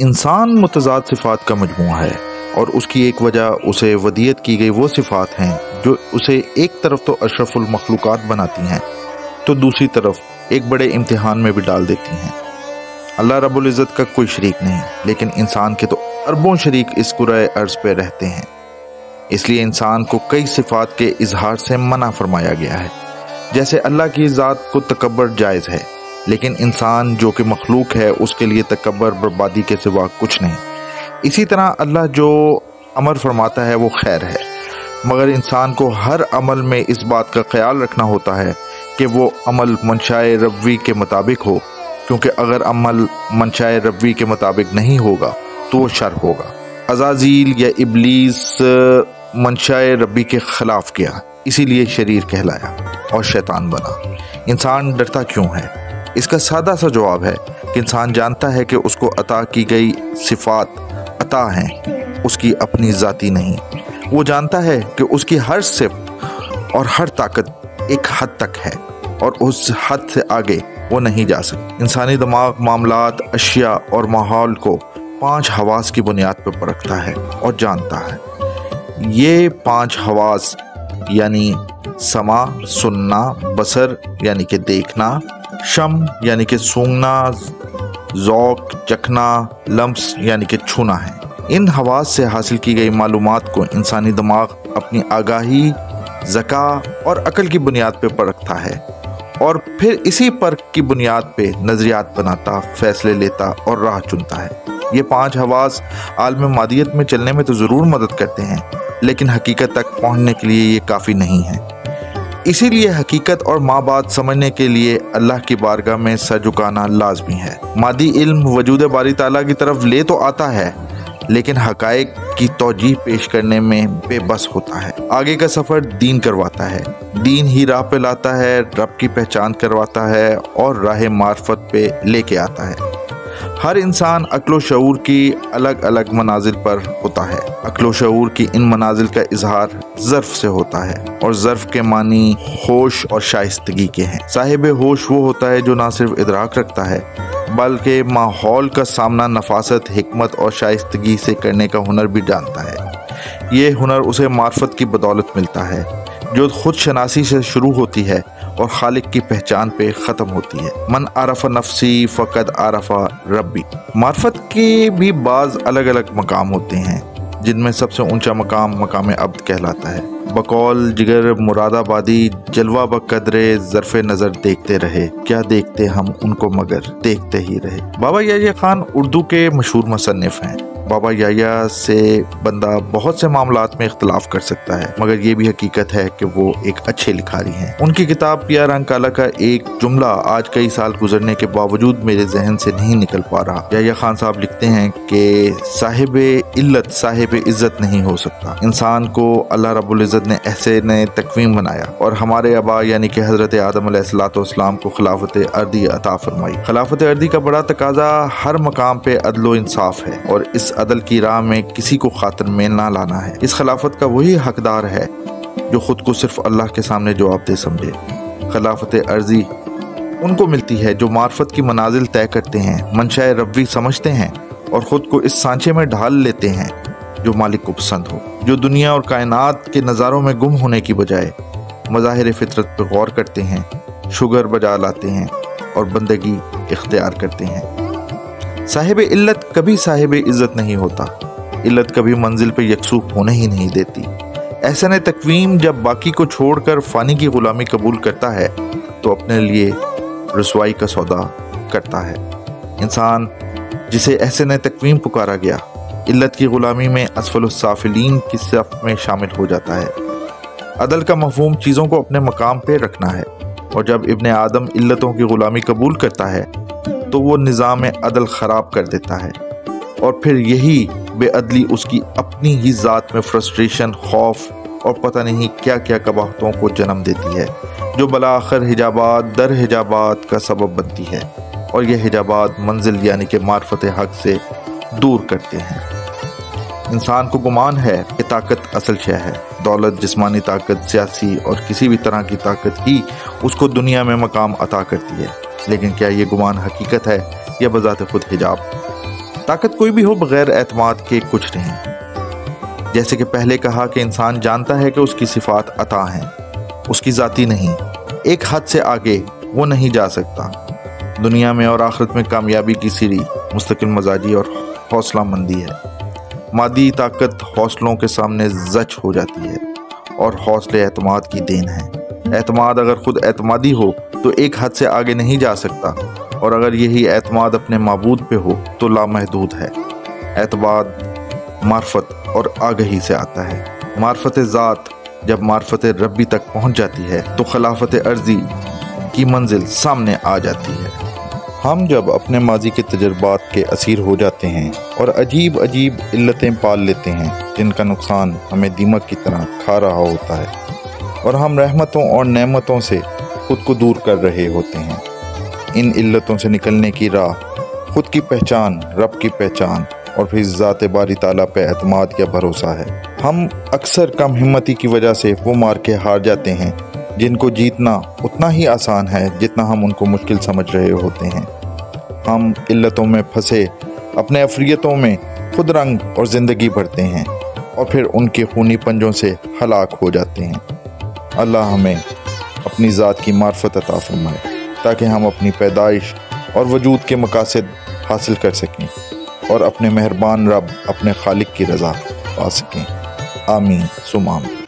انسان متضاد صفات کا مجموعہ ہے، اور اس کی ایک وجہ اسے ودیت کی گئی وہ صفات ہیں جو اسے ایک طرف تو اشرف المخلوقات بناتی ہیں تو دوسری طرف ایک بڑے امتحان میں بھی ڈال دیتی ہیں۔ اللہ رب العزت کا کوئی شریک نہیں، لیکن انسان کے تو اربوں شریک اس کرۂ ارض پہ رہتے ہیں، اس لیے انسان کو کئی صفات کے اظہار سے منع فرمایا گیا ہے۔ جیسے اللہ کی ذات کو تکبر جائز ہے، لیکن انسان جو کہ مخلوق ہے اس کے لیے تکبر بربادی کے سوا کچھ نہیں۔ اسی طرح اللہ جو امر فرماتا ہے وہ خیر ہے، مگر انسان کو ہر عمل میں اس بات کا خیال رکھنا ہوتا ہے کہ وہ عمل منشائے ربوی کے مطابق ہو، کیونکہ اگر عمل منشائے ربوی کے مطابق نہیں ہوگا تو وہ شر ہوگا۔ عزازیل یا ابلیس منشائے ربی کے خلاف کیا، اسی لیے شریر کہلایا اور شیطان بنا۔ انسان ڈرتا کیوں ہے؟ اس کا سادہ سا جواب ہے کہ انسان جانتا ہے کہ اس کو عطا کی گئی صفات عطا ہیں، اس کی اپنی ذاتی نہیں۔ وہ جانتا ہے کہ اس کی ہر صفت اور ہر طاقت ایک حد تک ہے اور اس حد سے آگے وہ نہیں جا سکتی۔ انسانی دماغ معاملات، اشیاء اور ماحول کو 5 حواس کی بنیاد پر پرکھتا ہے اور جانتا ہے۔ یہ 5 حواس یعنی سمع سننا، بصر یعنی کہ دیکھنا، شم یعنی کہ سونگنا، ذوق چکھنا، لمس یعنی کہ چھونا ہے۔ ان حواس سے حاصل کی گئی معلومات کو انسانی دماغ اپنی آگاہی، ذکا اور عقل کی بنیاد پہ پرکھتا ہے اور پھر اسی پرکھ کی بنیاد پہ نظریات بناتا، فیصلے لیتا اور راہ چنتا ہے۔ یہ 5 حواس عالم مادیت میں چلنے میں تو ضرور مدد کرتے ہیں، لیکن حقیقت تک پہنچنے کے لیے یہ کافی نہیں ہے۔ اسی لیے حقیقت اور ماں بات سمجھنے کے لیے اللہ کی بارگاہ میں سر جھکانا لازمی ہے۔ مادی علم وجود باری تعالیٰ کی طرف لے تو آتا ہے، لیکن حقائق کی توجیہ پیش کرنے میں بے بس ہوتا ہے۔ آگے کا سفر دین کرواتا ہے، دین ہی راہ پہ لاتا ہے، رب کی پہچان کرواتا ہے اور راہ معرفت پہ لے کے آتا ہے۔ ہر انسان عقل و شعور کی الگ الگ منازل پر ہوتا ہے۔ عقل و شعور کی ان منازل کا اظہار ظرف سے ہوتا ہے، اور ظرف کے معنی ہوش اور شائستگی کے ہیں۔ صاحب ہوش وہ ہوتا ہے جو نہ صرف ادراک رکھتا ہے بلکہ ماحول کا سامنا نفاست، حکمت اور شائستگی سے کرنے کا ہنر بھی جانتا ہے۔ یہ ہنر اسے معرفت کی بدولت ملتا ہے جو خود شناسی سے شروع ہوتی ہے اور خالق کی پہچان پہ ختم ہوتی ہے۔ من عرف نفسی فقد عرف ربی۔ معرفت کے بھی بعض الگ الگ مقام ہوتے ہیں، جن میں سب سے اونچا مقام مقام عبد کہلاتا ہے۔ بقول جگر مراد آبادی، جلوہ بقدر ظرف نظر دیکھتے رہے، کیا دیکھتے ہم ان کو مگر دیکھتے ہی رہے۔ بابا یحییٰ خان اردو کے مشہور مصنف ہیں۔ بابا یحییٰ سے بندہ بہت سے معاملات میں اختلاف کر سکتا ہے، مگر یہ بھی حقیقت ہے کہ وہ ایک اچھے لکھاری ہیں۔ ان کی کتاب پیا رنگ کالا کا ایک جملہ آج کئی سال گزرنے کے باوجود میرے ذہن سے نہیں نکل پا رہا۔ یحییٰ خان صاحب لکھتے ہیں کہ صاحب علت صاحب عزت نہیں ہو سکتا۔ انسان کو اللہ رب العزت نے احسن تقویم بنایا اور ہمارے آبا یعنی کہ حضرت آدم علیہ السلام کو خلافت ارضی عطا فرمائی۔ خلافت ارضی کا بڑا تقاضا ہر مقام پہ عدل و انصاف ہے، اور اس عدل کی راہ میں کسی کو خاطر میل نہ لانا ہے۔ اس خلافت کا وہی حقدار ہے جو خود کو صرف اللہ کے سامنے جواب دہ سمجھے۔ خلافت ارضی ان کو ملتی ہے جو معرفت کی منازل طے کرتے ہیں، منشاء ربوی سمجھتے ہیں اور خود کو اس سانچے میں ڈھال لیتے ہیں جو مالک کو پسند ہو، جو دنیا اور کائنات کے نظاروں میں گم ہونے کی بجائے مظاہر فطرت پہ غور کرتے ہیں، شگر بجا لاتے ہیں اور بندگی اختیار کرتے ہیں۔ صاحب علت کبھی صاحب عزت نہیں ہوتا، علت کبھی منزل پہ یکسو ہونے ہی نہیں دیتی۔ احسن تقویم جب باقی کو چھوڑ کر فانی کی غلامی قبول کرتا ہے تو اپنے لیے رسوائی کا سودا کرتا ہے۔ انسان جسے احسن تقویم پکارا گیا، علت کی غلامی میں اسفل السافلین کی صف میں شامل ہو جاتا ہے۔ عدل کا مفہوم چیزوں کو اپنے مقام پہ رکھنا ہے، اور جب ابن آدم علتوں کی غلامی قبول کرتا ہے تو وہ نظام عدل خراب کر دیتا ہے، اور پھر یہی بے عدلی اس کی اپنی ہی ذات میں فرسٹریشن، خوف اور پتہ نہیں کیا کیا قباحتوں کو جنم دیتی ہے، جو بالآخر حجابات در حجابات کا سبب بنتی ہے، اور یہ حجابات منزل یعنی کہ معرفت حق سے دور کرتے ہیں۔ انسان کو گمان ہے کہ طاقت اصل شے ہے، دولت، جسمانی طاقت، سیاسی اور کسی بھی طرح کی طاقت ہی اس کو دنیا میں مقام عطا کرتی ہے، لیکن کیا یہ گمان حقیقت ہے یا بذات خود حجاب؟ طاقت کوئی بھی ہو، بغیر اعتماد کے کچھ نہیں۔ جیسے کہ پہلے کہا کہ انسان جانتا ہے کہ اس کی صفات عطا ہیں، اس کی ذاتی نہیں، ایک حد سے آگے وہ نہیں جا سکتا۔ دنیا میں اور آخرت میں کامیابی کی سیڑھی مستقل مزاجی اور حوصلہ مندی ہے۔ مادی طاقت حوصلوں کے سامنے زچ ہو جاتی ہے، اور حوصلے اعتماد کی دین ہے۔ اعتماد اگر خود اعتمادی ہو تو ایک حد سے آگے نہیں جا سکتا، اور اگر یہی اعتماد اپنے معبود پہ ہو تو لامحدود ہے۔ اعتماد معرفت اور آگہی سے آتا ہے۔ معرفت ذات جب معرفت ربی تک پہنچ جاتی ہے تو خلافت عرضی کی منزل سامنے آ جاتی ہے۔ ہم جب اپنے ماضی کے تجربات کے اسیر ہو جاتے ہیں اور عجیب عجیب علتیں پال لیتے ہیں جن کا نقصان ہمیں دیمک کی طرح کھا رہا ہوتا ہے، اور ہم رحمتوں اور نعمتوں سے خود کو دور کر رہے ہوتے ہیں۔ ان علتوں سے نکلنے کی راہ خود کی پہچان، رب کی پہچان اور پھر ذات باری تعالیٰ پہ اعتماد یا بھروسہ ہے۔ ہم اکثر کم ہمتی کی وجہ سے وہ مار کے ہار جاتے ہیں جن کو جیتنا اتنا ہی آسان ہے جتنا ہم ان کو مشکل سمجھ رہے ہوتے ہیں۔ ہم علتوں میں پھنسے اپنے افریتوں میں خود رنگ اور زندگی بھرتے ہیں، اور پھر ان کے خونی پنجوں سے ہلاک ہو جاتے ہیں۔ اللہ ہمیں اپنی ذات کی معرفت عطا فرمائے تاکہ ہم اپنی پیدائش اور وجود کے مقاصد حاصل کر سکیں اور اپنے مہربان رب، اپنے خالق کی رضا پا سکیں۔ آمین ثم آمین۔